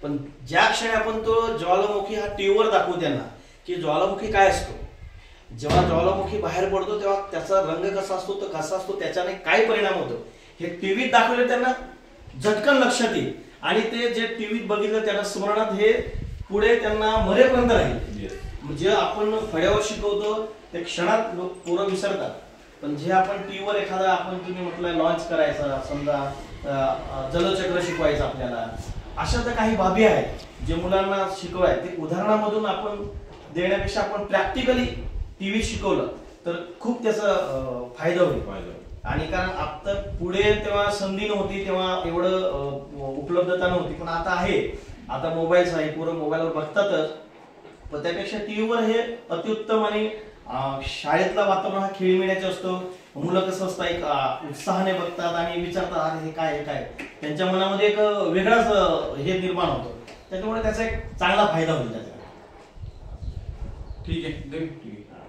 पण ज्या क्षणी आपण तो ज्वालामुखी हा टीव्हीवर दाखवू त्यांना की ज्वालामुखी काय असतो, जेव्हा ज्वालामुखी बाहेर पडतो तेव्हा त्याचा रंग कसा असतो, तो कसा असतो, त्याच्याने काय परिणाम होतो हे टीव्हीत दाखवले त्यांना झटकन लक्षात येईल आणि ते जे टीव्हीत बघितलं त्यांना स्मरणात हे पुढे त्यांना मरेपर्यंत राहील. म्हणजे आपण फळ्यावर शिकवतो ते क्षणात लोक पोरं विसरतात, पण जे आपण टीव्हीवर एखादा आपण तुम्ही म्हटलं लॉन्च करायचा, समजा जलचक्र शिकवायचं आपल्याला, अशा तर काही बाबी आहेत जे मुलांना शिकवाय ते उदाहरणामधून आपण देण्यापेक्षा आपण प्रॅक्टिकली टीव्ही शिकवलं तर खूप त्याचा फायदा होईल. आणि कारण आता पुढे तेव्हा संधी नव्हती, तेव्हा एवढं उपलब्धता नव्हती, पण आता आहे. आता मोबाईल्स आहे, पुरं मोबाईलवर बघतातच, पण त्यापेक्षा टीव्हीवर हे अतिउत्तम. आणि शाळेतला वातावरण हा खेळीमेळ्याचा असतो, मुलं कसं असतं एक उत्साहाने बघतात आणि विचारतात अरे हे काय, हे काय, त्यांच्या मनामध्ये एक वेगळाच हे निर्माण होतं. त्याच्यामुळे त्याचा एक चांगला फायदा होईल त्याचा. ठीक आहे.